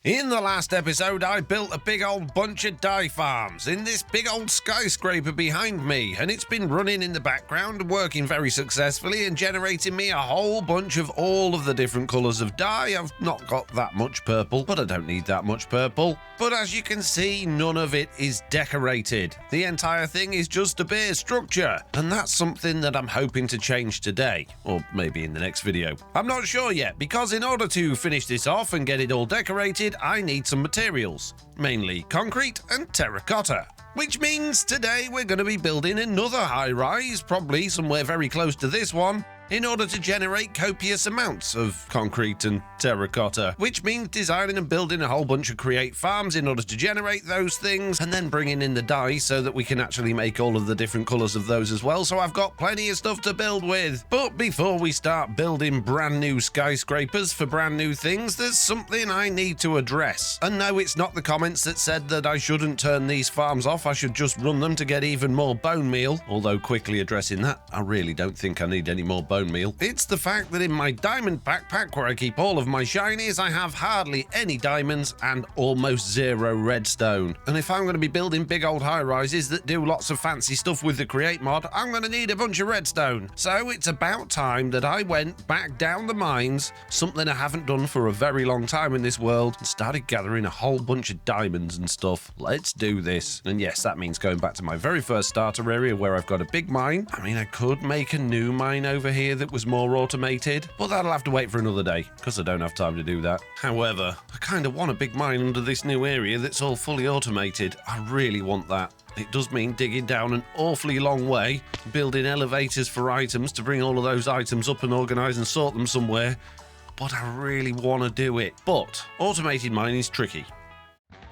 In the last episode, I built a big old bunch of dye farms in this big old skyscraper behind me, and it's been running in the background, working very successfully and generating me a whole bunch of all of the different colours of dye. I've not got that much purple, but I don't need that much purple. But as you can see, none of it is decorated. The entire thing is just a bare structure, and that's something that I'm hoping to change today, or maybe in the next video. I'm not sure yet, because in order to finish this off and get it all decorated, I need some materials, mainly concrete and terracotta. Which means today we're going to be building another high-rise, probably somewhere very close to this one, in order to generate copious amounts of concrete and terracotta, which means designing and building a whole bunch of create farms in order to generate those things, and then bringing in the dye so that we can actually make all of the different colours of those as well, so I've got plenty of stuff to build with. But before we start building brand new skyscrapers for brand new things, there's something I need to address. And no, it's not the comments that said that I shouldn't turn these farms off, I should just run them to get even more bone meal, although quickly addressing that, I really don't think I need any more bone meal. It's the fact that in my diamond backpack where I keep all of my shinies, I have hardly any diamonds and almost zero redstone. And if I'm going to be building big old high rises that do lots of fancy stuff with the create mod, I'm going to need a bunch of redstone. So it's about time that I went back down the mines, something I haven't done for a very long time in this world, and started gathering a whole bunch of diamonds and stuff. Let's do this. And yes, that means going back to my very first starter area where I've got a big mine. I mean, I could make a new mine over here that was more automated, but that'll have to wait for another day because I don't have time to do that. However, I kind of want a big mine under this new area that's all fully automated. I really want that. It does mean digging down an awfully long way, building elevators for items to bring all of those items up and organise and sort them somewhere, but I really want to do it. But automated mining is tricky.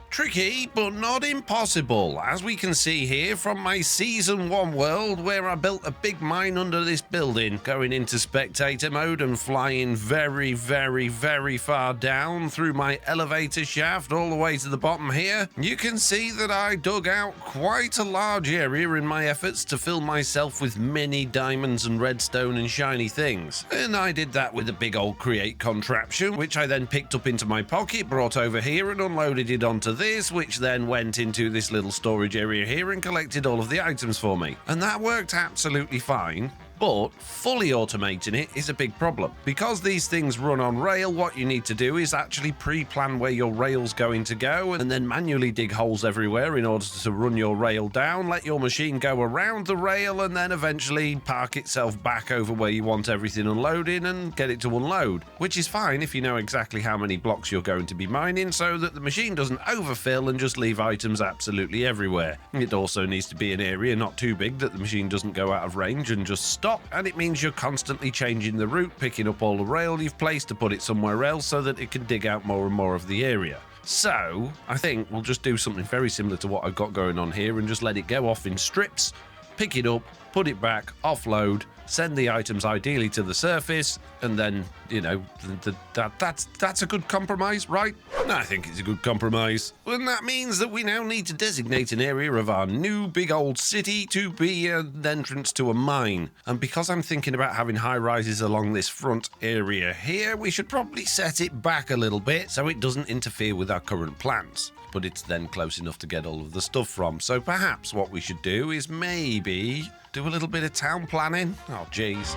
Tricky, but not impossible, as we can see here from my Season 1 world where I built a big mine under this building, going into spectator mode and flying very, very, very far down through my elevator shaft all the way to the bottom here. You can see that I dug out quite a large area in my efforts to fill myself with many diamonds and redstone and shiny things. And I did that with a big old create contraption, which I then picked up into my pocket, brought over here and unloaded it onto this, which then went into this little storage area here and collected all of the items for me. And that worked absolutely fine. But fully automating it is a big problem. Because these things run on rail, what you need to do is actually pre-plan where your rail's going to go and then manually dig holes everywhere in order to run your rail down, let your machine go around the rail and then eventually park itself back over where you want everything unloading and get it to unload. Which is fine if you know exactly how many blocks you're going to be mining so that the machine doesn't overfill and just leave items absolutely everywhere. It also needs to be an area not too big that the machine doesn't go out of range and just stop. And it means you're constantly changing the route, picking up all the rail you've placed to put it somewhere else so that it can dig out more and more of the area. So I think we'll just do something very similar to what I've got going on here and just let it go off in strips, pick it up, put it back, offload, send the items ideally to the surface, and then, you know, that's a good compromise, right? I think it's a good compromise. And that means that we now need to designate an area of our new big old city to be an entrance to a mine. And because I'm thinking about having high rises along this front area here, we should probably set it back a little bit so it doesn't interfere with our current plans. But it's then close enough to get all of the stuff from. So perhaps what we should do is maybe do a little bit of town planning. Oh, geez.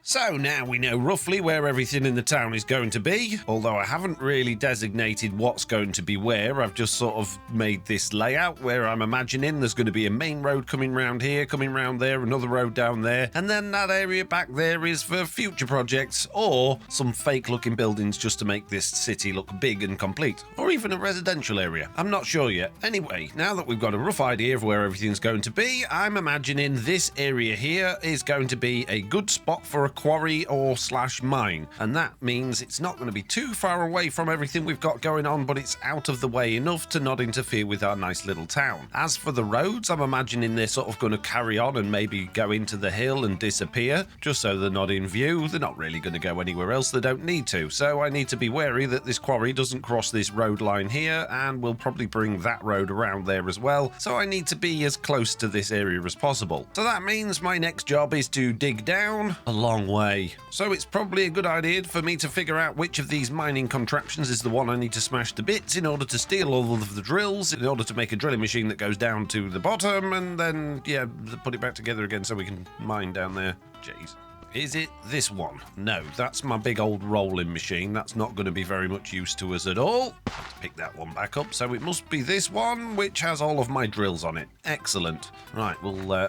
So now we know roughly where everything in the town is going to be, although I haven't really designated what's going to be where. I've just sort of made this layout where I'm imagining there's going to be a main road coming round here, coming round there, another road down there, and then that area back there is for future projects or some fake looking buildings just to make this city look big and complete, or even a residential area. I'm not sure yet. Anyway, now that we've got a rough idea of where everything's going to be, I'm imagining this area here is going to be a good spot for a quarry or slash mine. And that means it's not going to be too far away from everything we've got going on, but it's out of the way enough to not interfere with our nice little town. As for the roads, I'm imagining they're sort of going to carry on and maybe go into the hill and disappear, just so they're not in view. They're not really going to go anywhere else. They don't need to. So I need to be wary that this quarry doesn't cross this road line here, and we'll probably bring that road around there as well. So I need to be as close to this area as possible. So that means my next job is to dig down a long way. So it's probably a good idea for me to figure out which of these mining contraptions is the one I need to smash to bits in order to steal all of the drills, in order to make a drilling machine that goes down to the bottom, and then, yeah, put it back together again so we can mine down there. Jeez. Is it this one? No, that's my big old rolling machine. That's not going to be very much use to us at all. Let's pick that one back up. So it must be this one, which has all of my drills on it. Excellent. Right, we'll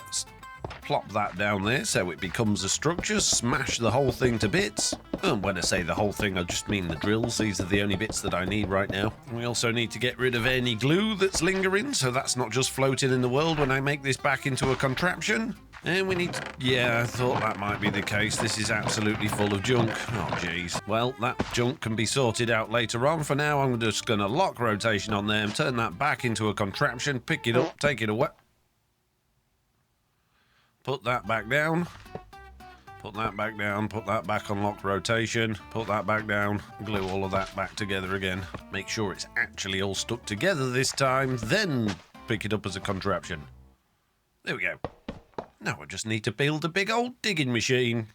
plop that down there so it becomes a structure. Smash the whole thing to bits. And when I say the whole thing, I just mean the drills. These are the only bits that I need right now. We also need to get rid of any glue that's lingering, so that's not just floating in the world when I make this back into a contraption. And we need to... Yeah, I thought that might be the case. This is absolutely full of junk. Oh, jeez. Well, that junk can be sorted out later on. For now, I'm just going to lock rotation on there and turn that back into a contraption. Pick it up, take it away. Put that back down. Put that back down. Put that back on lock rotation. Put that back down. Glue all of that back together again. Make sure it's actually all stuck together this time. Then pick it up as a contraption. There we go. Now I just need to build a big old digging machine.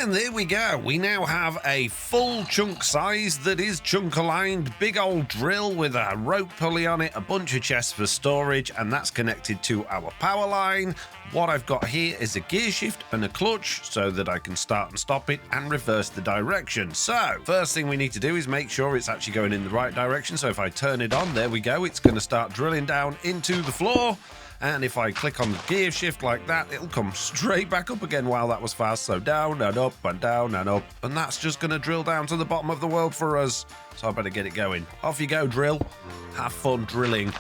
And there we go. We now have a full chunk size that is chunk aligned, big old drill with a rope pulley on it, a bunch of chests for storage, and that's connected to our power line. What I've got here is a gear shift and a clutch so that I can start and stop it and reverse the direction. So first thing we need to do is make sure it's actually going in the right direction. So if I turn it on, there we go. It's going to start drilling down into the floor. And if I click on the gear shift like that, it'll come straight back up again while that was fast. So down and up and down and up. And that's just going to drill down to the bottom of the world for us. So I better get it going. Off you go, drill. Have fun drilling.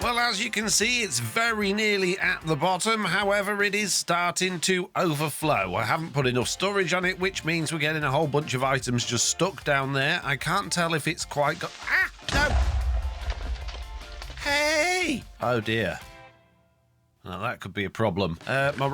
Well, as you can see, it's very nearly at the bottom. However, it is starting to overflow. I haven't put enough storage on it, which means we're getting a whole bunch of items just stuck down there. I can't tell if it's quite got... Ah! No! Hey! Oh, dear. Now, that could be a problem. My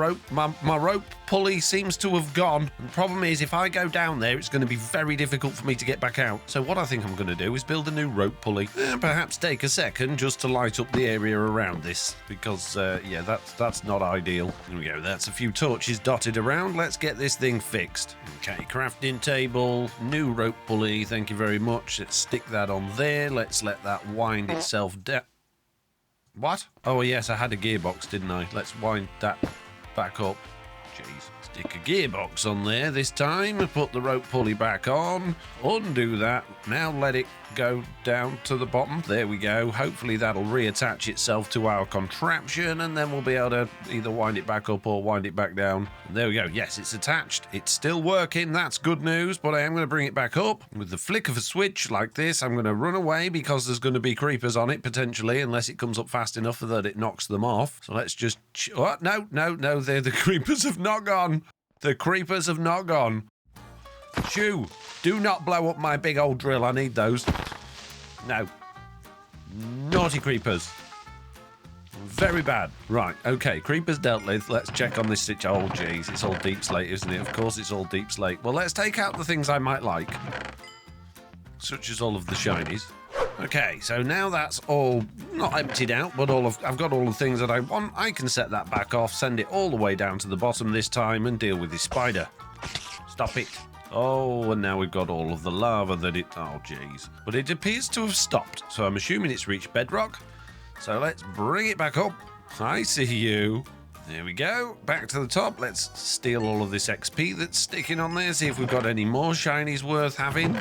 rope pulley seems to have gone. The problem is, if I go down there, it's going to be very difficult for me to get back out. So what I think I'm going to do is build a new rope pulley. And perhaps take a second just to light up the area around this. Because, yeah, that's not ideal. There we go. That's a few torches dotted around. Let's get this thing fixed. Okay, crafting table, new rope pulley. Thank you very much. Let's stick that on there. Let's let that wind itself down. What? Oh, yes, I had a gearbox, didn't I? Let's wind that back up. Jeez. Stick a gearbox on there this time. Put the rope pulley back on. Undo that. Now let it go down to the bottom. There we go. Hopefully that'll reattach itself to our contraption, and then we'll be able to either wind it back up or wind it back down. And there we go. Yes, it's attached. It's still working. That's good news, but I am going to bring it back up. With the flick of a switch like this, I'm going to run away because there's going to be creepers on it, potentially, unless it comes up fast enough that it knocks them off. So let's just... Oh, no, the creepers have not gone. The creepers have not gone. Shoo! Do not blow up my big old drill. I need those. No. Naughty creepers. Very bad. Right, okay. Creepers dealt with. Let's check on this situation. Oh, jeez. It's all deep slate, isn't it? Of course it's all deep slate. Well, let's take out the things I might like. Such as all of the shinies. Okay, so now that's all not emptied out, but I've got all the things that I want. I can set that back off, send it all the way down to the bottom this time, and deal with this spider. Stop it. Oh, and now we've got all of the lava that it... Oh, jeez. But it appears to have stopped, so I'm assuming it's reached bedrock. So let's bring it back up. I see you. There we go. Back to the top. Let's steal all of this XP that's sticking on there, see if we've got any more shinies worth having.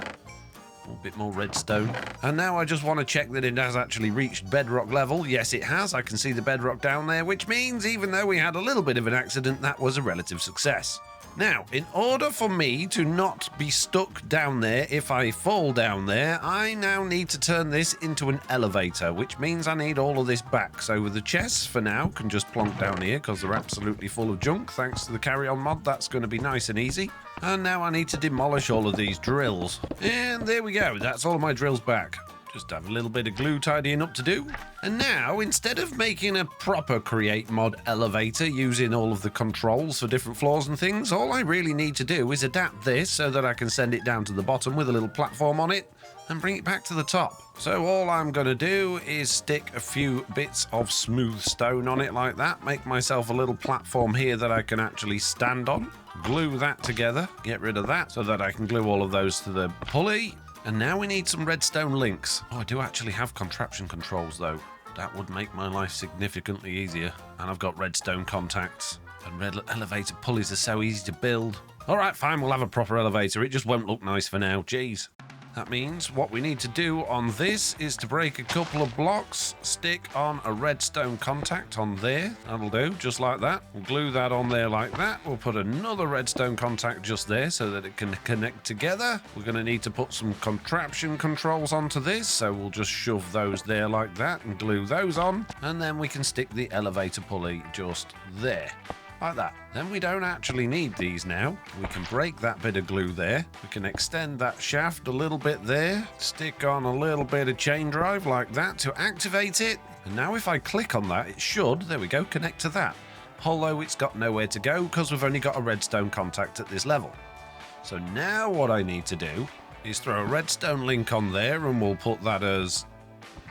A bit more redstone. And now I just want to check that it has actually reached bedrock level. Yes, it has. I can see the bedrock down there, which means even though we had a little bit of an accident, that was a relative success. Now, in order for me to not be stuck down there if I fall down there, I now need to turn this into an elevator, which means I need all of this back. So the chests, for now, can just plonk down here because they're absolutely full of junk. Thanks to the carry-on mod, that's going to be nice and easy. And now I need to demolish all of these drills. And there we go. That's all of my drills back. Just have a little bit of glue tidying up to do. And now, instead of making a proper create mod elevator using all of the controls for different floors and things, all I really need to do is adapt this so that I can send it down to the bottom with a little platform on it and bring it back to the top. So all I'm going to do is stick a few bits of smooth stone on it like that, make myself a little platform here that I can actually stand on, glue that together, get rid of that so that I can glue all of those to the pulley. And now we need some redstone links. Oh, I do actually have contraption controls though. That would make my life significantly easier. And I've got redstone contacts. And elevator pulleys are so easy to build. All right, fine, we'll have a proper elevator. It just won't look nice for now. Jeez. That means what we need to do on this is to break a couple of blocks, stick on a redstone contact on there. That'll do, just like that. We'll glue that on there like that. We'll put another redstone contact just there so that it can connect together. We're going to need to put some contraption controls onto this, so we'll just shove those there like that and glue those on. And then we can stick the elevator pulley just there. Like that. Then we don't actually need these now. We can break that bit of glue there. We can extend that shaft a little bit there. Stick on a little bit of chain drive like that to activate it. And now if I click on that, it should, there we go, connect to that. Although it's got nowhere to go because we've only got a redstone contact at this level. So now what I need to do is throw a redstone link on there and we'll put that as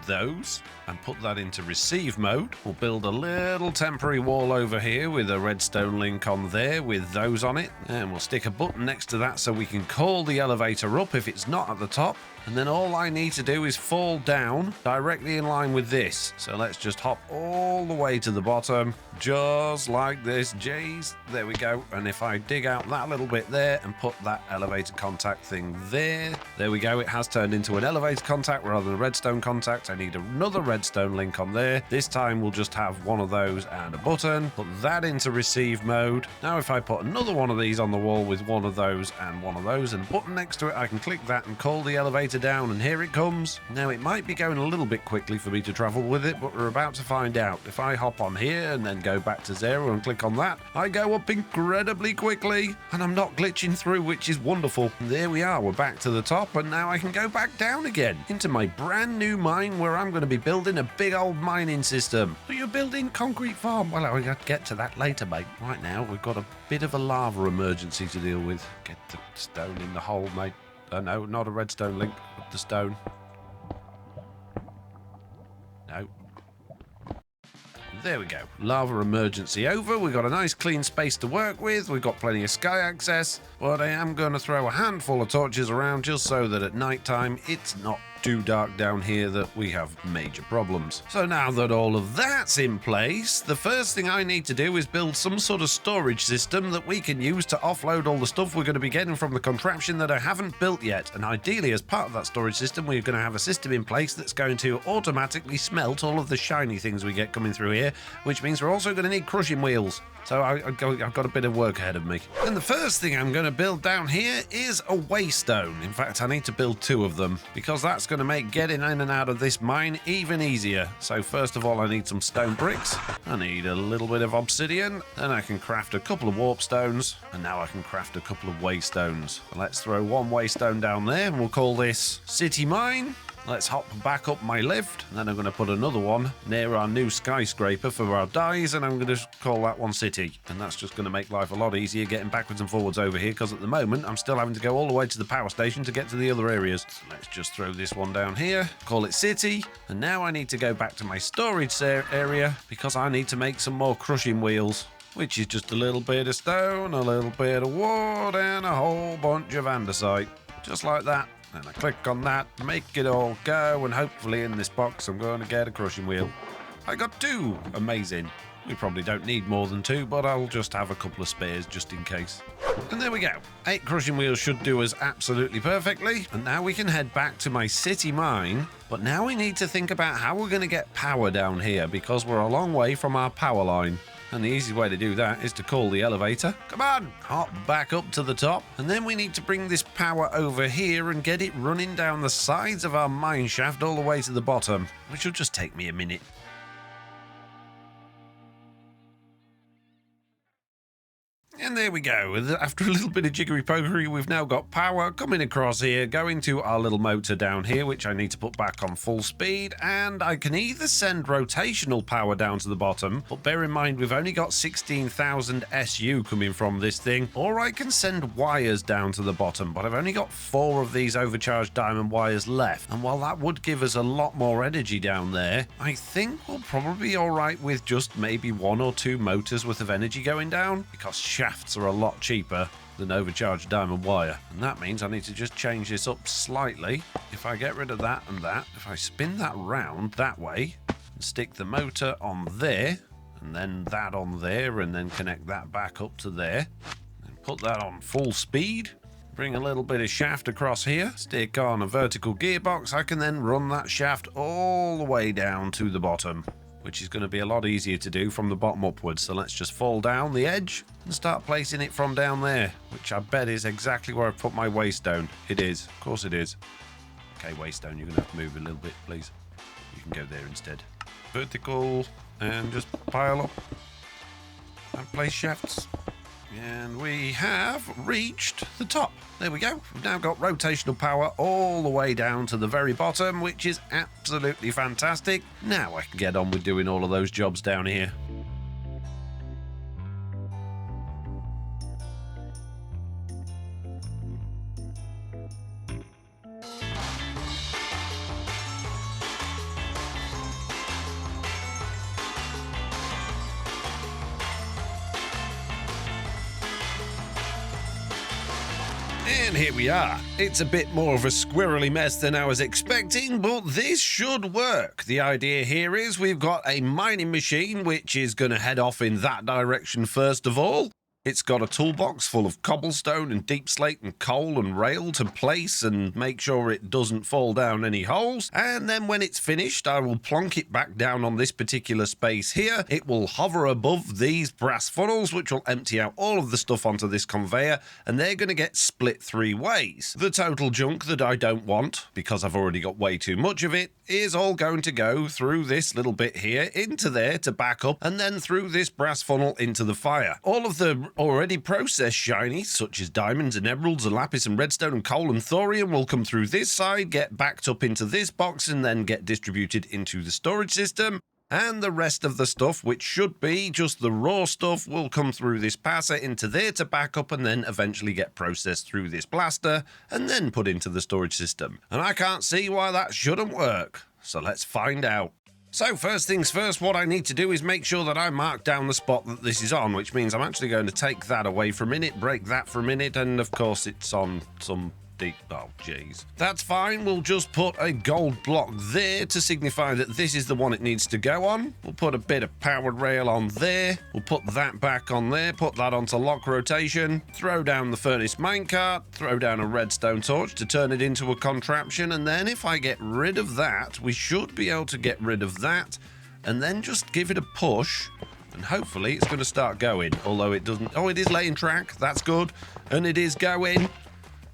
those and put that into receive mode. We'll build a little temporary wall over here with a redstone link on there with those on it, and we'll stick a button next to that so we can call the elevator up if it's not at the top. And then all I need to do is fall down directly in line with this. So let's just hop all the way to the bottom, just like this. Jeez, there we go. And if I dig out that little bit there and put that elevator contact thing there, there we go. It has turned into an elevator contact rather than a redstone contact. I need another redstone link on there. This time we'll just have one of those and a button. Put that into receive mode. Now if I put another one of these on the wall with one of those and a button next to it, I can click that and call the elevator down, and here it comes. Now it might be going a little bit quickly for me to travel with it, but we're about to find out. If I hop on here and then go back to 0 and click on that, I go up incredibly quickly and I'm not glitching through, which is wonderful. And there we are, we're back to the top, and now I can go back down again into my brand new mine where I'm going to be building a big old mining system. Are you building concrete farm? Well, I'll get to that later, mate. Right now we've got a bit of a lava emergency to deal with. Get the stone in the hole, mate. No, not a redstone link, but the stone. No. There we go. Lava emergency over. We've got a nice clean space to work with. We've got plenty of sky access. But I am going to throw a handful of torches around just so that at night time it's not too dark down here that we have major problems. So now that all of that's in place, the first thing I need to do is build some sort of storage system that we can use to offload all the stuff we're going to be getting from the contraption that I haven't built yet. And ideally, as part of that storage system, we're going to have a system in place that's going to automatically smelt all of the shiny things we get coming through here, which means we're also going to need crushing wheels. So I've got a bit of work ahead of me. And the first thing I'm going to build down here is a waystone. In fact, I need to build 2 of them because that's going to make getting in and out of this mine even easier. So first of all, I need some stone bricks. I need a little bit of obsidian. Then I can craft a couple of warp stones. And now I can craft a couple of waystones. Let's throw 1 waystone down there and we'll call this City Mine. Let's hop back up my lift, and then I'm going to put another one near our new skyscraper for our dies, and I'm going to call that one City. And that's just going to make life a lot easier getting backwards and forwards over here, because at the moment I'm still having to go all the way to the power station to get to the other areas. So let's just throw this one down here, call it City, and now I need to go back to my storage area because I need to make some more crushing wheels, which is just a little bit of stone, a little bit of wood, and a whole bunch of andesite. Just like that. And I click on that, make it all go, and hopefully in this box I'm going to get a crushing wheel. I got 2! Amazing. We probably don't need more than 2, but I'll just have a couple of spares just in case. And there we go. 8 crushing wheels should do us absolutely perfectly. And now we can head back to my city mine. But now we need to think about how we're going to get power down here, because we're a long way from our power line. And the easy way to do that is to call the elevator. Come on, hop back up to the top. And then we need to bring this power over here and get it running down the sides of our mine shaft all the way to the bottom, which will just take me a minute. And there we go. After a little bit of jiggery-pokery, we've now got power coming across here, going to our little motor down here, which I need to put back on full speed. And I can either send rotational power down to the bottom, but bear in mind we've only got 16,000 SU coming from this thing, or I can send wires down to the bottom, but I've only got 4 of these overcharged diamond wires left. And while that would give us a lot more energy down there, I think we'll probably be alright with just maybe 1 or 2 motors worth of energy going down, because shafts are a lot cheaper than overcharged diamond wire. And that means I need to just change this up slightly. If I get rid of that and that, if I spin that round that way and stick the motor on there and then that on there and then connect that back up to there and put that on full speed, bring a little bit of shaft across here, stick on a vertical gearbox, I can then run that shaft all the way down to the bottom, which is going to be a lot easier to do from the bottom upwards. So let's just fall down the edge and start placing it from down there, which I bet is exactly where I put my waystone. It is. Of course it is. Okay, waystone, you're going to have to move a little bit, please. You can go there instead. Vertical, and just pile up and place shafts. And we have reached the top. There we go. We've now got rotational power all the way down to the very bottom, which is absolutely fantastic. Now I can get on with doing all of those jobs down here. And here we are. It's a bit more of a squirrely mess than I was expecting, but this should work. The idea here is we've got a mining machine which is going to head off in that direction first of all. It's got a toolbox full of cobblestone and deep slate and coal and rail to place and make sure it doesn't fall down any holes. And then when it's finished, I will plonk it back down on this particular space here. It will hover above these brass funnels, which will empty out all of the stuff onto this conveyor, and they're going to get split 3 ways. The total junk that I don't want, because I've already got way too much of it, is all going to go through this little bit here into there to back up, and then through this brass funnel into the fire. All of the already processed shinies, such as diamonds and emeralds and lapis and redstone and coal and thorium, will come through this side, get backed up into this box, and then get distributed into the storage system. And the rest of the stuff, which should be just the raw stuff, will come through this passer into there to back up and then eventually get processed through this blaster and then put into the storage system. And I can't see why that shouldn't work. So let's find out. So first things first, what I need to do is make sure that I mark down the spot that this is on, which means I'm actually going to take that away for a minute, break that for a minute, and of course it's on some deep... oh, jeez. That's fine. We'll just put a gold block there to signify that this is the one it needs to go on. We'll put a bit of powered rail on there. We'll put that back on there, put that onto lock rotation, throw down the furnace minecart, throw down a redstone torch to turn it into a contraption, and then if I get rid of that, we should be able to get rid of that, and then just give it a push, and hopefully it's going to start going, although it doesn't... oh, it is laying track. That's good. And it is going.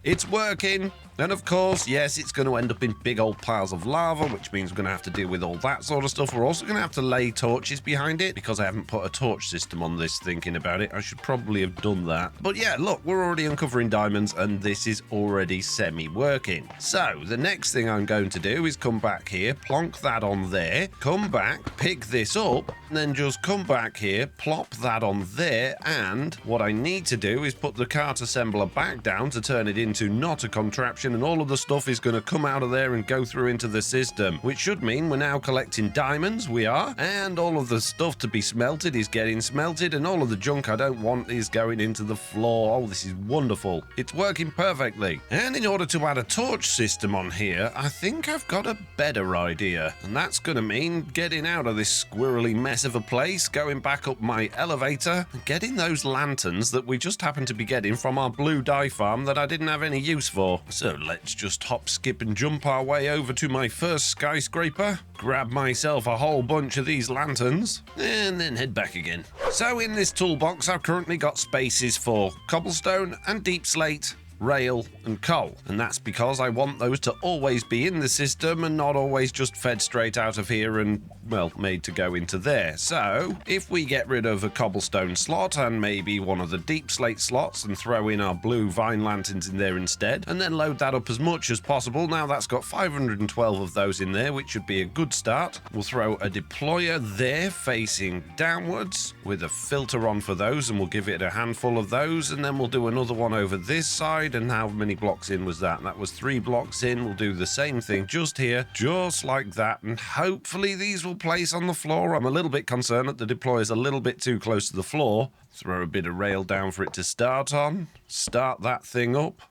It's working. And of course, yes, it's going to end up in big old piles of lava, which means we're going to have to deal with all that sort of stuff. We're also going to have to lay torches behind it because I haven't put a torch system on this thinking about it. I should probably have done that. But yeah, look, we're already uncovering diamonds and this is already semi-working. So the next thing I'm going to do is come back here, plonk that on there, come back, pick this up, and then just come back here, plop that on there, and what I need to do is put the cart assembler back down to turn it into not a contraption station, and all of the stuff is going to come out of there and go through into the system, which should mean we're now collecting diamonds. We are, and all of the stuff to be smelted is getting smelted, and all of the junk I don't want is going into the floor. Oh, this is wonderful. It's working perfectly. And in order to add a torch system on here, I think I've got a better idea, and that's going to mean getting out of this squirrely mess of a place, going back up my elevator, and getting those lanterns that we just happened to be getting from our blue dye farm that I didn't have any use for. So let's just hop, skip and jump our way over to my first skyscraper, grab myself a whole bunch of these lanterns, and then head back again. So in this toolbox I've currently got spaces for cobblestone and deep slate, rail and coal, and that's because I want those to always be in the system and not always just fed straight out of here and, well, made to go into there. So if we get rid of a cobblestone slot and maybe one of the deep slate slots and throw in our blue vine lanterns in there instead, and then load that up as much as possible, now that's got 512 of those in there, which should be a good start. We'll throw a deployer there facing downwards with a filter on for those, and we'll give it a handful of those, and then we'll do another one over this side. And how many blocks in was that? That was 3 blocks in. We'll do the same thing just here, just like that, and hopefully these will place on the floor. I'm a little bit concerned that the deploy is a little bit too close to the floor. Throw a bit of rail down for it to start on. Start that thing up.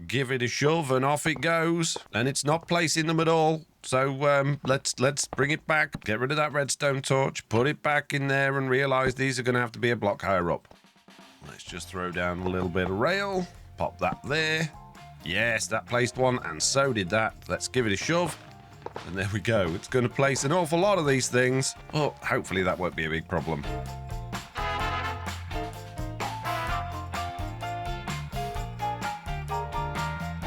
Give it a shove and off it goes. And it's not placing them at all. So let's bring it back. Get rid of that redstone torch. Put it back in there and realize these are going to have to be a block higher up. Let's just throw down a little bit of rail. Pop that there. Yes, that placed one, and so did that. Let's give it a shove. And there we go. It's going to place an awful lot of these things. Oh, hopefully that won't be a big problem.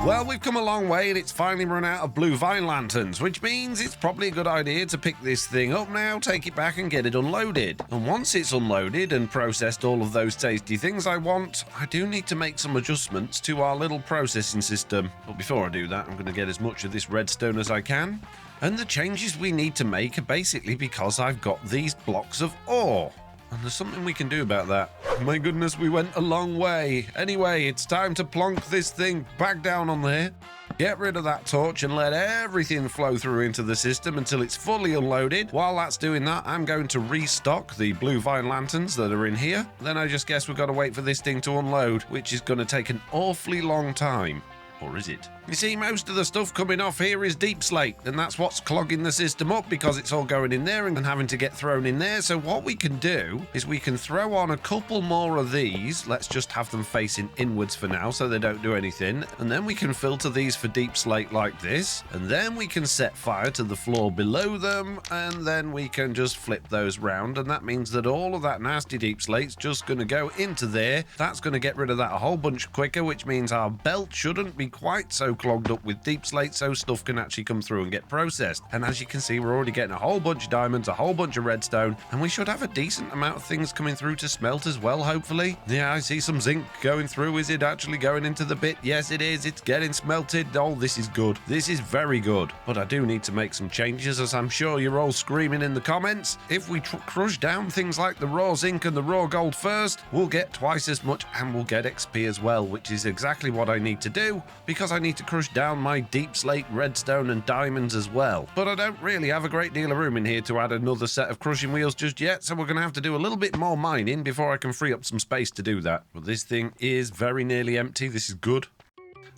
Well, we've come a long way and it's finally run out of blue vine lanterns, which means it's probably a good idea to pick this thing up now, take it back and get it unloaded. And once it's unloaded and processed all of those tasty things I want, I do need to make some adjustments to our little processing system. But before I do that, I'm going to get as much of this redstone as I can. And the changes we need to make are basically because I've got these blocks of ore. And there's something we can do about that. My goodness, we went a long way. Anyway, it's time to plonk this thing back down on there. Get rid of that torch and let everything flow through into the system until it's fully unloaded. While that's doing that, I'm going to restock the blue vine lanterns that are in here. Then I just guess we've got to wait for this thing to unload, which is going to take an awfully long time. Or is it? You see, most of the stuff coming off here is deep slate, and that's what's clogging the system up because it's all going in there and having to get thrown in there. So what we can do is we can throw on a couple more of these. Let's just have them facing inwards for now so they don't do anything. And then we can filter these for deep slate like this. And then we can set fire to the floor below them. And then we can just flip those round. And that means that all of that nasty deep slate's just going to go into there. That's going to get rid of that a whole bunch quicker, which means our belt shouldn't be quite so clogged up with deep slate, so stuff can actually come through and get processed. And as you can see, we're already getting a whole bunch of diamonds, a whole bunch of redstone, and we should have a decent amount of things coming through to smelt as well, hopefully. Yeah, I see some zinc going through. Is it actually going into the bit? Yes, it is. It's getting smelted. Oh, this is good. This is very good. But I do need to make some changes, as I'm sure you're all screaming in the comments. If we crush down things like the raw zinc and the raw gold first, we'll get twice as much and we'll get XP as well, which is exactly what I need to do, because I need to crush down my deep slate, redstone and diamonds as well. But I don't really have a great deal of room in here to add another set of crushing wheels just yet, so we're going to have to do a little bit more mining before I can free up some space to do that. But this thing is very nearly empty. This is good.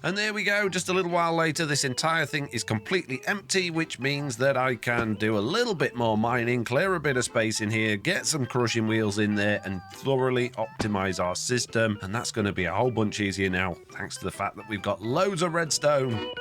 And there we go, just a little while later, this entire thing is completely empty, which means that I can do a little bit more mining, clear a bit of space in here, get some crushing wheels in there, and thoroughly optimize our system. And that's going to be a whole bunch easier now, thanks to the fact that we've got loads of redstone.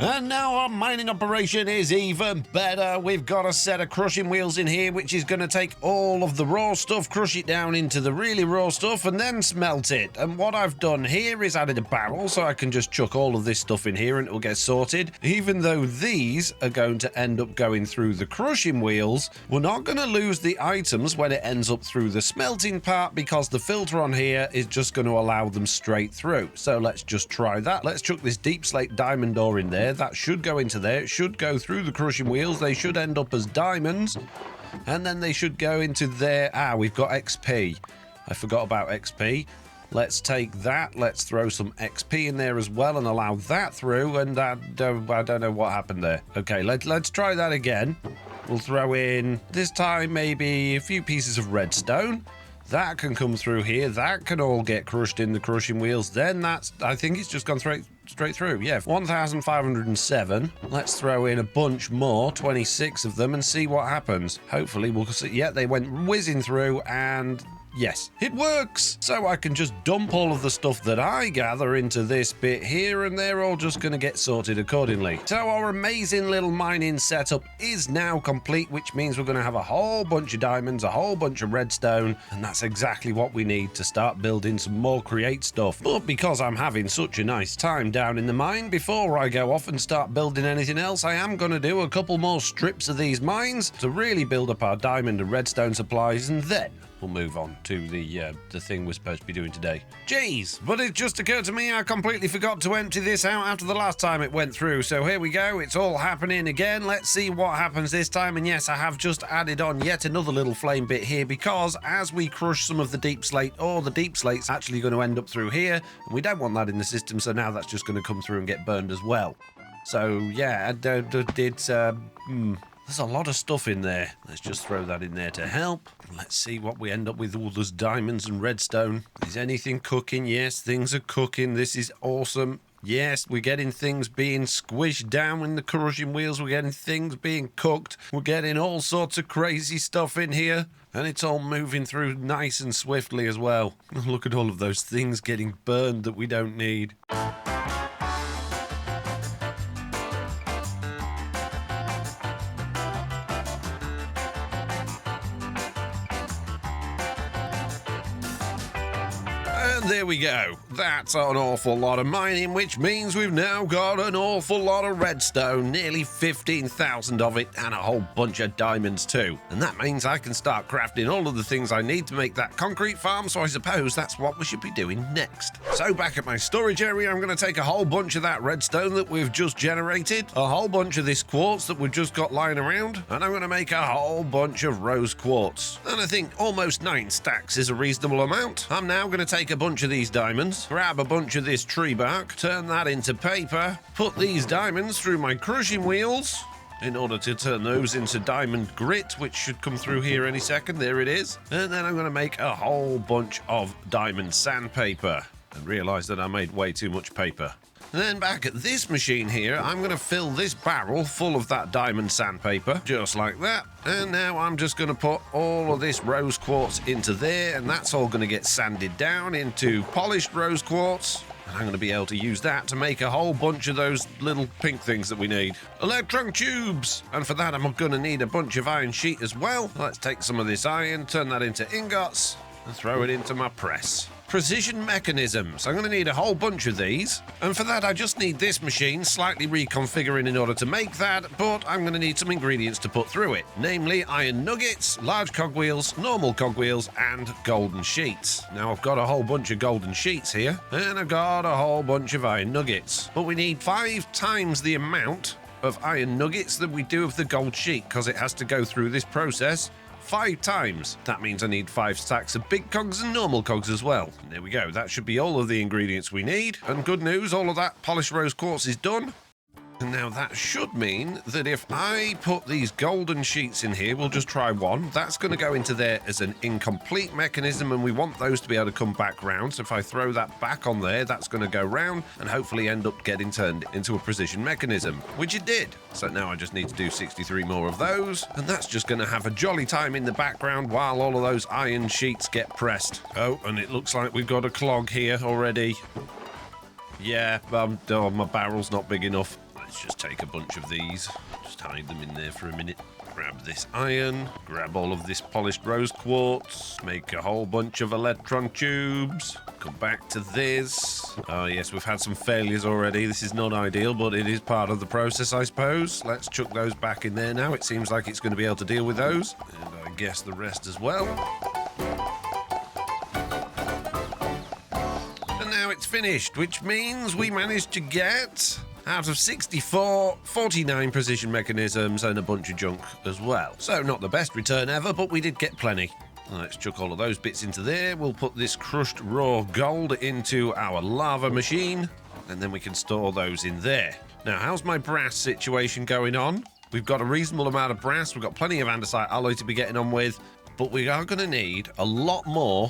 And now our mining operation is even better. We've got a set of crushing wheels in here, which is going to take all of the raw stuff, crush it down into the really raw stuff, and then smelt it. And what I've done here is added a barrel, so I can just chuck all of this stuff in here and it will get sorted. Even though these are going to end up going through the crushing wheels, we're not going to lose the items when it ends up through the smelting part, because the filter on here is just going to allow them straight through. So let's just try that. Let's chuck this deep slate diamond ore in there. That should go into there. It should go through the crushing wheels. They should end up as diamonds, and then they should go into there. We've got XP. I forgot about XP. Let's take that. Let's throw some XP in there as well and allow that through. And I don't know what happened there. Okay, let's try that again. We'll throw in, this time, maybe a few pieces of redstone. That can come through here. That can all get crushed in the crushing wheels. Then I think it's just gone straight through. Yeah, 1,507. Let's throw in a bunch more, 26 of them, and see what happens. Hopefully we'll see. Yeah, they went whizzing through, and yes, it works. So I can just dump all of the stuff that I gather into this bit here, and they're all just going to get sorted accordingly. So our amazing little mining setup is now complete, which means we're going to have a whole bunch of diamonds, a whole bunch of redstone, and that's exactly what we need to start building some more create stuff. But because I'm having such a nice time down in the mine, before I go off and start building anything else, I am going to do a couple more strips of these mines to really build up our diamond and redstone supplies, and then we'll move on to the thing we're supposed to be doing today. Jeez, but it just occurred to me I completely forgot to empty this out after the last time it went through. So here we go, it's all happening again. Let's see what happens this time. And yes, I have just added on yet another little flame bit here, because as we crush some of the deep slate, the deep slate's actually going to end up through here, and we don't want that in the system, so now that's just going to come through and get burned as well. So yeah, there's a lot of stuff in there. Let's just throw that in there to help. Let's see what we end up with. All those diamonds and redstone. Is anything cooking? Yes, things are cooking. This is awesome. Yes, we're getting things being squished down in the crushing wheels. We're getting things being cooked. We're getting all sorts of crazy stuff in here. And it's all moving through nice and swiftly as well. Look at all of those things getting burned that we don't need. And there we go. That's an awful lot of mining, which means we've now got an awful lot of redstone, nearly 15,000 of it, and a whole bunch of diamonds too. And that means I can start crafting all of the things I need to make that concrete farm, so I suppose that's what we should be doing next. So back at my storage area, I'm going to take a whole bunch of that redstone that we've just generated, a whole bunch of this quartz that we've just got lying around, and I'm going to make a whole bunch of rose quartz. And I think almost 9 stacks is a reasonable amount. I'm now going to take a bunch of these diamonds, grab a bunch of this tree bark, turn that into paper, put these diamonds through my crushing wheels in order to turn those into diamond grit, which should come through here any second. There it is. And then I'm going to make a whole bunch of diamond sandpaper, and realize that I made way too much paper. And then back at this machine here, I'm going to fill this barrel full of that diamond sandpaper, just like that. And now I'm just going to put all of this rose quartz into there, and that's all going to get sanded down into polished rose quartz. And I'm going to be able to use that to make a whole bunch of those little pink things that we need. Electron tubes! And for that, I'm going to need a bunch of iron sheet as well. Let's take some of this iron, turn that into ingots, and throw it into my press. Precision mechanisms. I'm going to need a whole bunch of these, and for that I just need this machine slightly reconfiguring in order to make that, but I'm going to need some ingredients to put through it, namely iron nuggets, large cogwheels, normal cogwheels, and golden sheets. Now I've got a whole bunch of golden sheets here, and I've got a whole bunch of iron nuggets, but we need 5 times the amount of iron nuggets that we do of the gold sheet, because it has to go through this process 5 times. That means I need 5 stacks of big cogs and normal cogs as well. And there we go. That should be all of the ingredients we need. And good news, all of that polished rose quartz is done. And now that should mean that if I put these golden sheets in here, we'll just try one. That's going to go into there as an incomplete mechanism, and we want those to be able to come back round. So if I throw that back on there, that's going to go round and hopefully end up getting turned into a precision mechanism, which it did. So now I just need to do 63 more of those, and that's just going to have a jolly time in the background while all of those iron sheets get pressed. Oh, and it looks like we've got a clog here already. Yeah, my barrel's not big enough. Let's just take a bunch of these, just hide them in there for a minute. Grab this iron, grab all of this polished rose quartz, make a whole bunch of electron tubes, come back to this. Oh yes, we've had some failures already. This is not ideal, but it is part of the process, I suppose. Let's chuck those back in there now. It seems like it's going to be able to deal with those, and I guess the rest as well. And now it's finished, which means we managed to get, out of 64, 49 precision mechanisms and a bunch of junk as well. So not the best return ever, but we did get plenty. Let's chuck all of those bits into there. We'll put this crushed raw gold into our lava machine, and then we can store those in there. Now, how's my brass situation going on? We've got a reasonable amount of brass. We've got plenty of andesite alloy to be getting on with, but we are going to need a lot more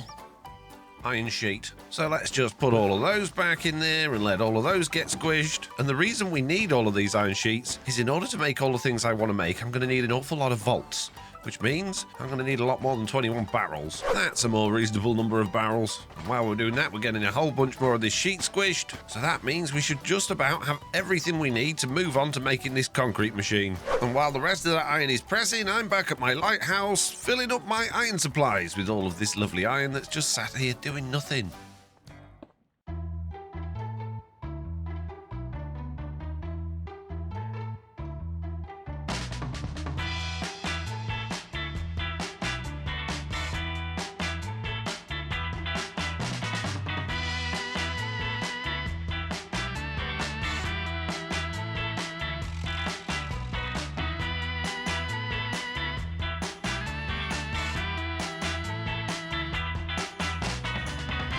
iron sheet. So let's just put all of those back in there and let all of those get squished. And the reason we need all of these iron sheets is in order to make all the things I want to make, I'm going to need an awful lot of volts, which means I'm going to need a lot more than 21 barrels. That's a more reasonable number of barrels. And while we're doing that, we're getting a whole bunch more of this sheet squished. So that means we should just about have everything we need to move on to making this concrete machine. And while the rest of that iron is pressing, I'm back at my lighthouse, filling up my iron supplies with all of this lovely iron that's just sat here doing nothing.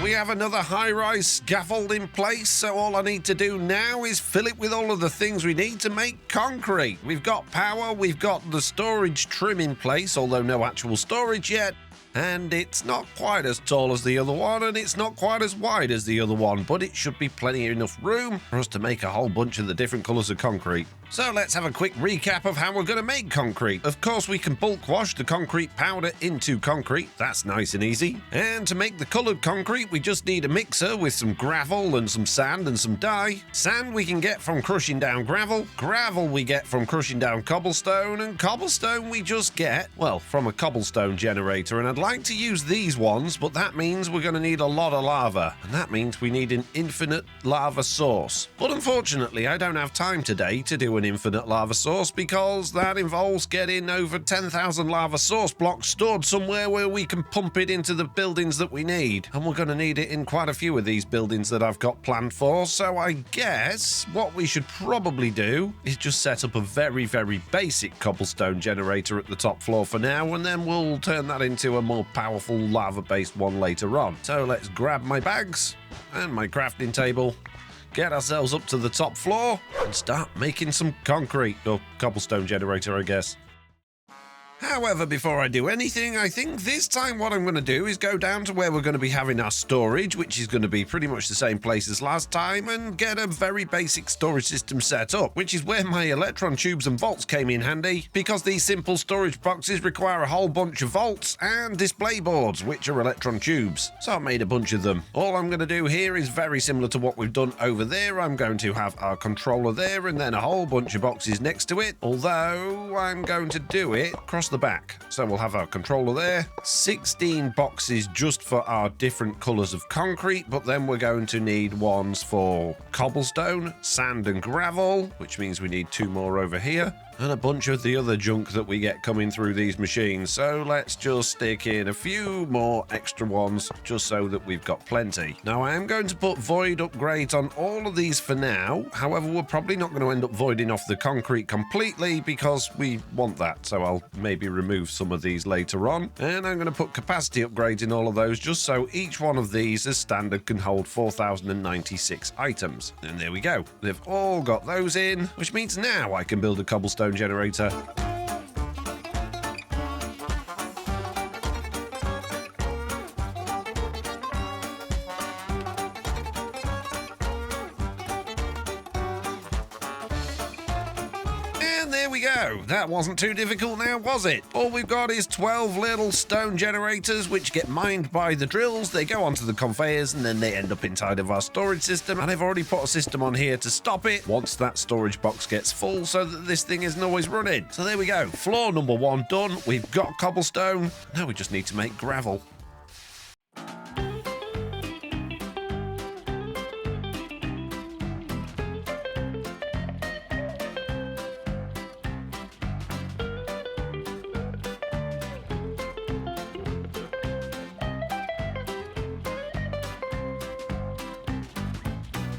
We have another high-rise scaffold in place, so all I need to do now is fill it with all of the things we need to make concrete. We've got power, we've got the storage trim in place, although no actual storage yet. And it's not quite as tall as the other one, and it's not quite as wide as the other one, but it should be plenty enough room for us to make a whole bunch of the different colours of concrete. So let's have a quick recap of how we're going to make concrete. Of course, we can bulk wash the concrete powder into concrete. That's nice and easy. And to make the coloured concrete, we just need a mixer with some gravel and some sand and some dye. Sand we can get from crushing down gravel. Gravel we get from crushing down cobblestone. And cobblestone we just get, well, from a cobblestone generator. And I'd like to use these ones, but that means we're going to need a lot of lava. And that means we need an infinite lava source. But unfortunately, I don't have time today to do an infinite lava source because that involves getting over 10,000 lava source blocks stored somewhere where we can pump it into the buildings that we need. And we're going to need it in quite a few of these buildings that I've got planned for. So I guess what we should probably do is just set up a very, very basic cobblestone generator at the top floor for now, and then we'll turn that into a more powerful lava-based one later on. So let's grab my bags and my crafting table, get ourselves up to the top floor and start making some concrete, or cobblestone generator, I guess. However, before I do anything, I think this time what I'm going to do is go down to where we're going to be having our storage, which is going to be pretty much the same place as last time, and get a very basic storage system set up, which is where my electron tubes and vaults came in handy, because these simple storage boxes require a whole bunch of vaults and display boards, which are electron tubes. So I made a bunch of them. All I'm going to do here is very similar to what we've done over there. I'm going to have our controller there and then a whole bunch of boxes next to it, although I'm going to do it across the back. So we'll have our controller there, 16 boxes just for our different colours of concrete, but then we're going to need ones for cobblestone, sand and gravel, which means we need 2 more over here, and a bunch of the other junk that we get coming through these machines. So let's just stick in a few more extra ones just so that we've got plenty. Now I am going to put void upgrades on all of these for now. However, we're probably not going to end up voiding off the concrete completely because we want that. So I'll maybe remove some of these later on. And I'm going to put capacity upgrades in all of those just so each one of these as standard can hold 4,096 items. And there we go. They've all got those in, which means now I can build a cobblestone generator. And there we go. That wasn't too difficult now, was it? All we've got is 12 little stone generators which get mined by the drills. They go onto the conveyors and then they end up inside of our storage system. And I've already put a system on here to stop it once that storage box gets full so that this thing isn't always running. So there we go. Floor number 1 done. We've got cobblestone. Now we just need to make gravel.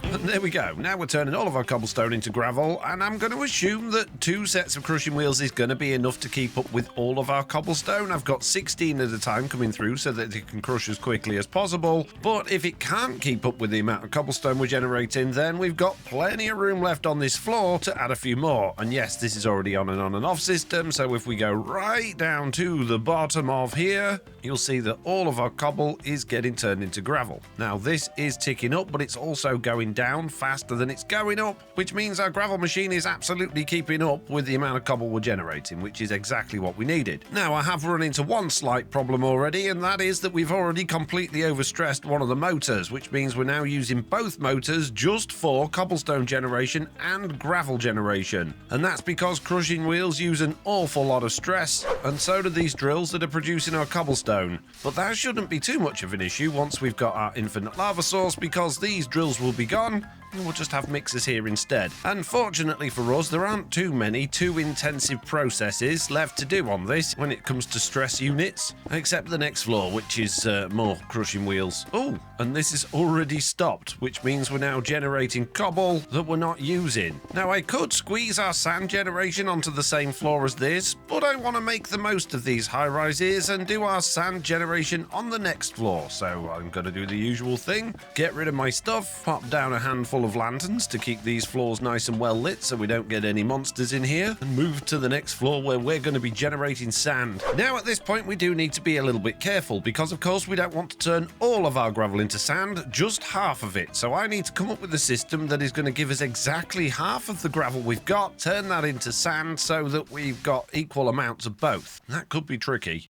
And there we go. Now we're turning all of our cobblestone into gravel, and I'm going to assume that 2 sets of crushing wheels is going to be enough to keep up with all of our cobblestone. I've got 16 at a time coming through so that it can crush as quickly as possible, but if it can't keep up with the amount of cobblestone we're generating, then we've got plenty of room left on this floor to add a few more. And yes, this is already on an on and off system, so if we go right down to the bottom of here, you'll see that all of our cobble is getting turned into gravel. Now this is ticking up, but it's also going down faster than it's going up, which means our gravel machine is absolutely keeping up with the amount of cobble we're generating, which is exactly what we needed. Now I have run into one slight problem already, and that is that we've already completely overstressed one of the motors, which means we're now using both motors just for cobblestone generation and gravel generation. And that's because crushing wheels use an awful lot of stress, and so do these drills that are producing our cobblestone. But that shouldn't be too much of an issue once we've got our infinite lava source, because these drills will be gone and we'll just have mixers here instead. Unfortunately for us, there aren't too many too intensive processes left to do on this when it comes to stress units, except the next floor, which is more crushing wheels. Oh, and this is already stopped, which means we're now generating cobble that we're not using. Now I could squeeze our sand generation onto the same floor as this, but I want to make the most of these high rises and do our sand generation on the next floor. So I'm going to do the usual thing, get rid of my stuff, pop down a handful of lanterns to keep these floors nice and well lit so we don't get any monsters in here, and move to the next floor where we're going to be generating sand. Now at this point we do need to be a little bit careful, because of course we don't want to turn all of our gravel into sand, just half of it. So I need to come up with a system that is going to give us exactly half of the gravel we've got, turn that into sand so that we've got equal amounts of both. That could be tricky.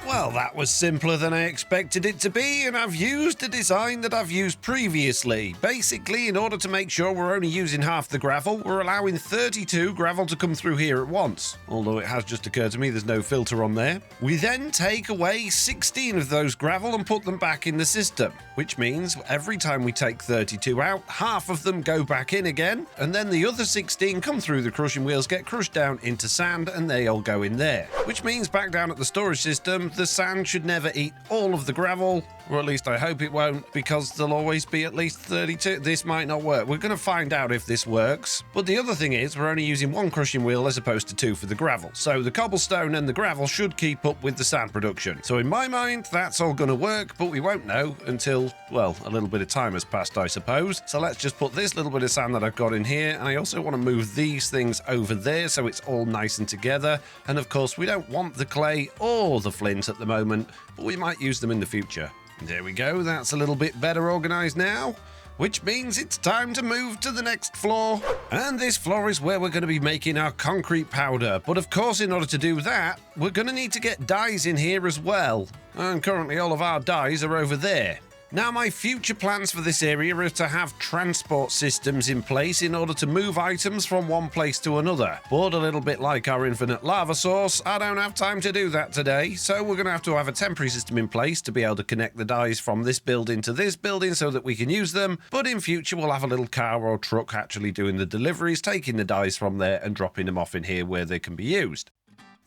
Well, that was simpler than I expected it to be, and I've used a design that I've used previously. Basically, in order to make sure we're only using half the gravel, we're allowing 32 gravel to come through here at once. Although it has just occurred to me there's no filter on there. We then take away 16 of those gravel and put them back in the system, which means every time we take 32 out, half of them go back in again, and then the other 16 come through the crushing wheels, get crushed down into sand, and they all go in there. Which means back down at the storage system, the sand should never eat all of the gravel, or at least I hope it won't, because there'll always be at least 32. This might not work. We're going to find out if this works. But the other thing is we're only using 1 crushing wheel as opposed to 2 for the gravel. So the cobblestone and the gravel should keep up with the sand production. So in my mind, that's all going to work, but we won't know until, well, a little bit of time has passed, I suppose. So let's just put this little bit of sand that I've got in here, and I also want to move these things over there so it's all nice and together. And of course, we don't want the clay or the flint at the moment, but we might use them in the future. There we go, that's a little bit better organised now, which means it's time to move to the next floor. And this floor is where we're going to be making our concrete powder. But of course, in order to do that, we're going to need to get dyes in here as well. And currently all of our dyes are over there. Now, my future plans for this area are to have transport systems in place in order to move items from one place to another. But a little bit like our infinite lava source, I don't have time to do that today, so we're going to have a temporary system in place to be able to connect the dyes from this building to this building so that we can use them. But in future, we'll have a little car or truck actually doing the deliveries, taking the dyes from there and dropping them off in here where they can be used.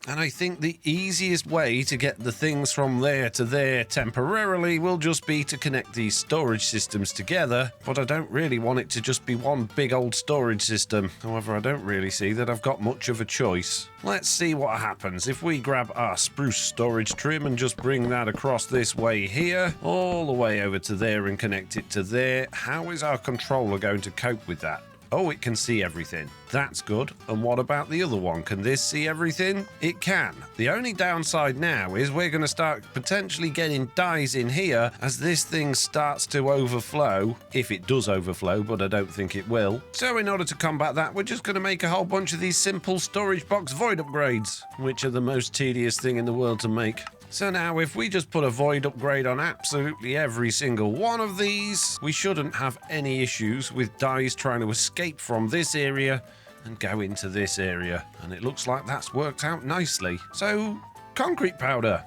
And I think the easiest way to get the things from there to there temporarily will just be to connect these storage systems together, but I don't really want it to just be one big old storage system. However, I don't really see that I've got much of a choice. Let's see what happens if we grab our spruce storage trim and just bring that across this way here, all the way over to there and connect it to there. How is our controller going to cope with that? Oh, it can see everything. That's good. And what about the other one? Can this see everything? It can. The only downside now is we're going to start potentially getting dyes in here as this thing starts to overflow, if it does overflow, but I don't think it will. So in order to combat that, we're just going to make a whole bunch of these simple storage box void upgrades, which are the most tedious thing in the world to make. So now if we just put a void upgrade on absolutely every single one of these, we shouldn't have any issues with dyes trying to escape from this area and go into this area. And it looks like that's worked out nicely. So, concrete powder.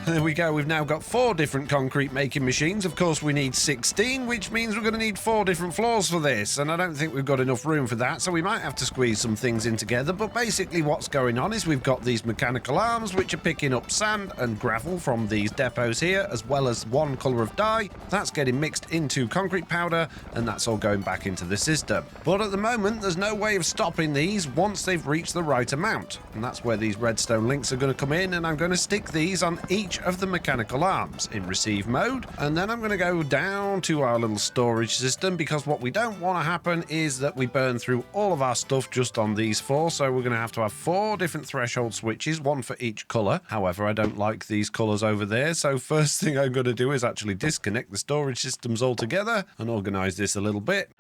There we go, we've now got 4 different concrete making machines. Of course we need 16, which means we're going to need 4 different floors for this, and I don't think we've got enough room for that, so we might have to squeeze some things in together. But basically what's going on is we've got these mechanical arms which are picking up sand and gravel from these depots here, as well as one colour of dye. That's getting mixed into concrete powder, and that's all going back into the system. But at the moment there's no way of stopping these once they've reached the right amount, and that's where these redstone links are going to come in, and I'm going to stick these on each of the mechanical arms in receive mode, and then I'm going to go down to our little storage system, because what we don't want to happen is that we burn through all of our stuff just on these 4, so we're going to have 4 different threshold switches, 1 for each colour. However, I don't like these colours over there, so first thing I'm going to do is actually disconnect the storage systems altogether and organise this a little bit.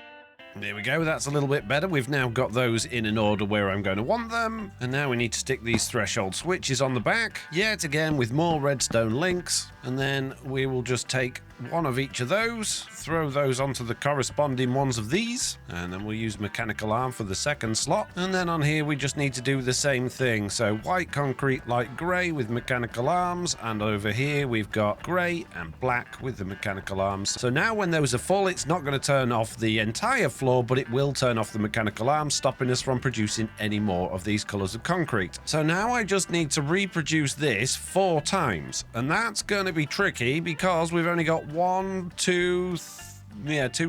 There we go, that's a little bit better. We've now got those in an order where I'm going to want them. And now we need to stick these threshold switches on the back, yet again with more redstone links. And then we will just take 1 of each of those, throw those onto the corresponding ones of these, and then we'll use mechanical arm for the second slot. And then on here we just need to do the same thing. So white concrete, light grey with mechanical arms, and over here we've got grey and black with the mechanical arms. So now when those are full, it's not going to turn off the entire floor, but it will turn off the mechanical arms, stopping us from producing any more of these colours of concrete. So now I just need to reproduce this 4 times, and that's going to be tricky because we've only got 2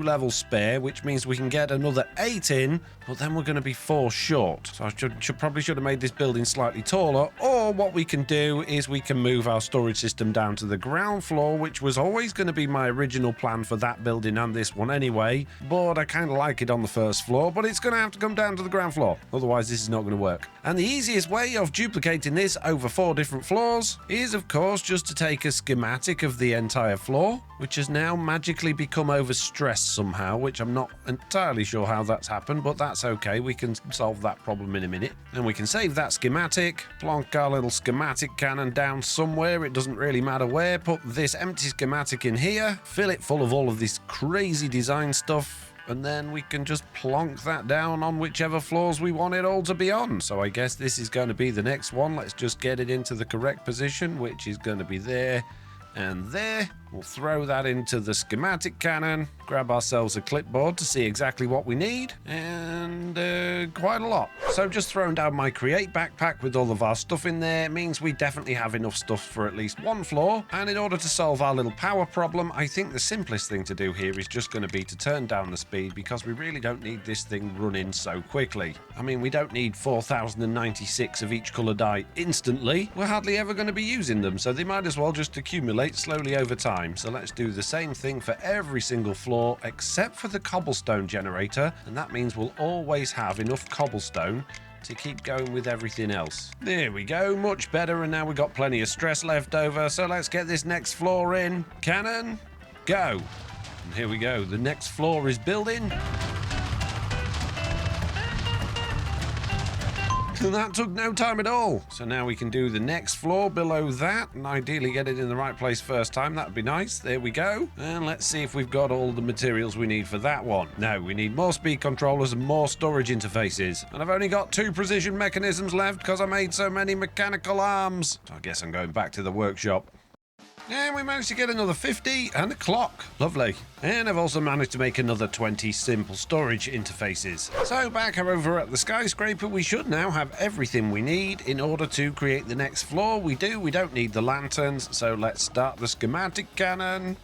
levels spare, which means we can get another 8 in, but then we're going to be 4 short. So I probably should have made this building slightly taller, or what we can do is we can move our storage system down to the ground floor, which was always going to be my original plan for that building and this one anyway, but I kind of like it on the first floor, but it's going to have to come down to the ground floor, otherwise this is not going to work. And the easiest way of duplicating this over 4 different floors is, of course, just to take a schematic of the entire floor, which has now magically become overstressed somehow, which I'm not entirely sure how that's happened, but that's okay. We can solve that problem in a minute. And we can save that schematic, plonk our little schematic cannon down somewhere, it doesn't really matter where, put this empty schematic in here, fill it full of all of this crazy design stuff, and then we can just plonk that down on whichever floors we want it all to be on. So I guess this is going to be the next one. Let's just get it into the correct position, which is going to be there and there. We'll throw that into the schematic cannon, grab ourselves a clipboard to see exactly what we need, and quite a lot. So just throwing down my create backpack with all of our stuff in there means we definitely have enough stuff for at least 1 floor. And in order to solve our little power problem, I think the simplest thing to do here is just going to be to turn down the speed, because we really don't need this thing running so quickly. I mean, we don't need 4096 of each colour dye instantly. We're hardly ever going to be using them, so they might as well just accumulate slowly over time. So let's do the same thing for every single floor except for the cobblestone generator, and that means we'll always have enough cobblestone to keep going with everything else. There we go, much better, and now we've got plenty of stress left over, so let's get this next floor in. Cannon, go. And here we go, the next floor is building. And that took no time at all. So now we can do the next floor below that, and ideally get it in the right place first time. That would be nice. There we go. And let's see if we've got all the materials we need for that one. No, we need more speed controllers and more storage interfaces. And I've only got 2 precision mechanisms left because I made so many mechanical arms. So I guess I'm going back to the workshop. And we managed to get another 50 and a clock. Lovely. And I've also managed to make another 20 simple storage interfaces. So back over at the skyscraper, we should now have everything we need in order to create the next floor. We don't need the lanterns, so let's start the schematic cannon.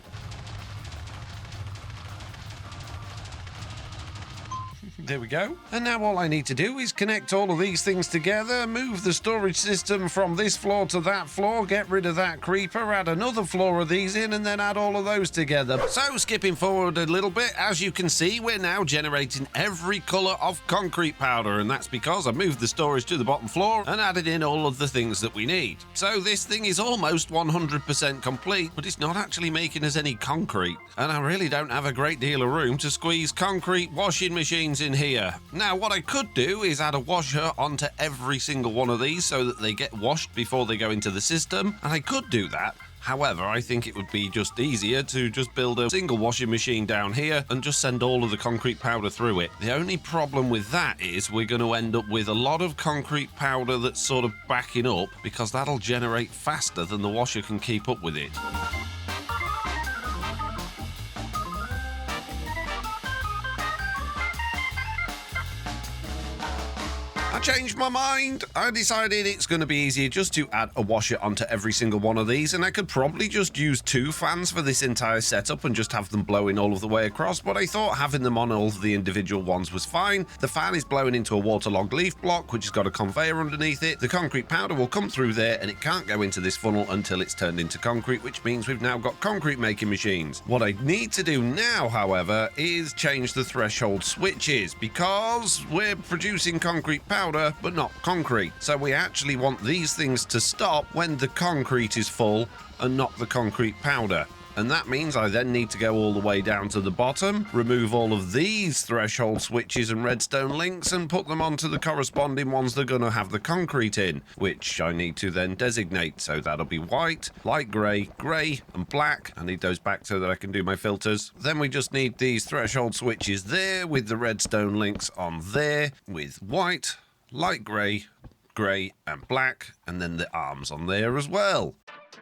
There we go. And now all I need to do is connect all of these things together, move the storage system from this floor to that floor, get rid of that creeper, add another floor of these in, and then add all of those together. So skipping forward a little bit, as you can see, we're now generating every colour of concrete powder, and that's because I moved the storage to the bottom floor and added in all of the things that we need. So this thing is almost 100% complete, but it's not actually making us any concrete. And I really don't have a great deal of room to squeeze concrete washing machines in here. Now what I could do is add a washer onto every single one of these so that they get washed before they go into the system, and I could do that. However, I think it would be just easier to just build a single washing machine down here and just send all of the concrete powder through it. The only problem with that is we're going to end up with a lot of concrete powder that's sort of backing up, because that'll generate faster than the washer can keep up with it. I changed my mind. I decided it's going to be easier just to add a washer onto every single one of these, and I could probably just use 2 fans for this entire setup and just have them blowing all of the way across, but I thought having them on all of the individual ones was fine. The fan is blowing into a waterlogged leaf block, which has got a conveyor underneath it. The concrete powder will come through there, and it can't go into this funnel until it's turned into concrete, which means we've now got concrete making machines. What I need to do now, however, is change the threshold switches, because we're producing concrete powder but not concrete. So we actually want these things to stop when the concrete is full and not the concrete powder. And that means I then need to go all the way down to the bottom, remove all of these threshold switches and redstone links, and put them onto the corresponding ones that are going to have the concrete in, which I need to then designate. So that'll be white, light grey, grey and black. I need those back so that I can do my filters. Then we just need these threshold switches there with the redstone links on there with white, light grey, grey and black, and then the arms on there as well.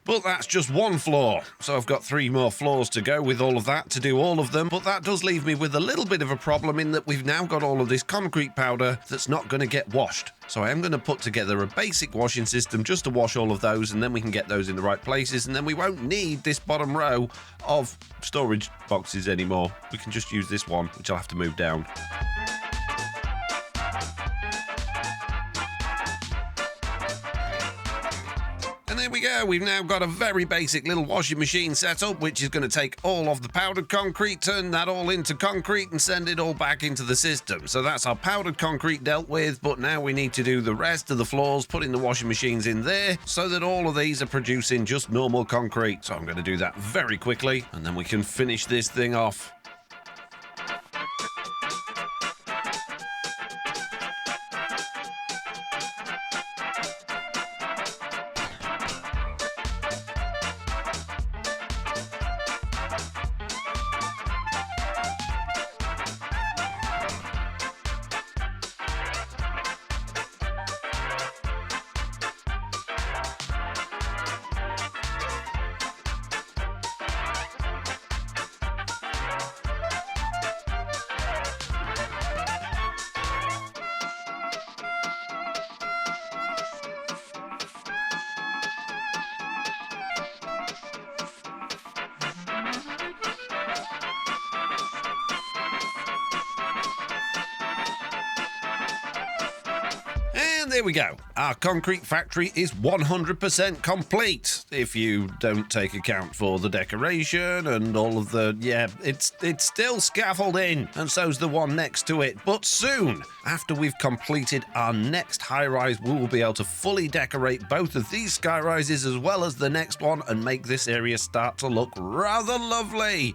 But that's just one floor, so I've got 3 more floors to go with all of that to do all of them, but that does leave me with a little bit of a problem in that we've now got all of this concrete powder that's not going to get washed. So I am going to put together a basic washing system just to wash all of those, and then we can get those in the right places, and then we won't need this bottom row of storage boxes anymore. We can just use this one, which I'll have to move down. And there we go, we've now got a very basic little washing machine set up, which is going to take all of the powdered concrete, turn that all into concrete and send it all back into the system. So that's our powdered concrete dealt with, but now we need to do the rest of the floors, putting the washing machines in there so that all of these are producing just normal concrete. So I'm going to do that very quickly, and then we can finish this thing off. And there we go. Our concrete factory is 100% complete. If you don't take account for the decoration and all of the... yeah, it's still scaffolding, and so's the one next to it. But soon, after we've completed our next high-rise, we will be able to fully decorate both of these sky rises as well as the next one and make this area start to look rather lovely.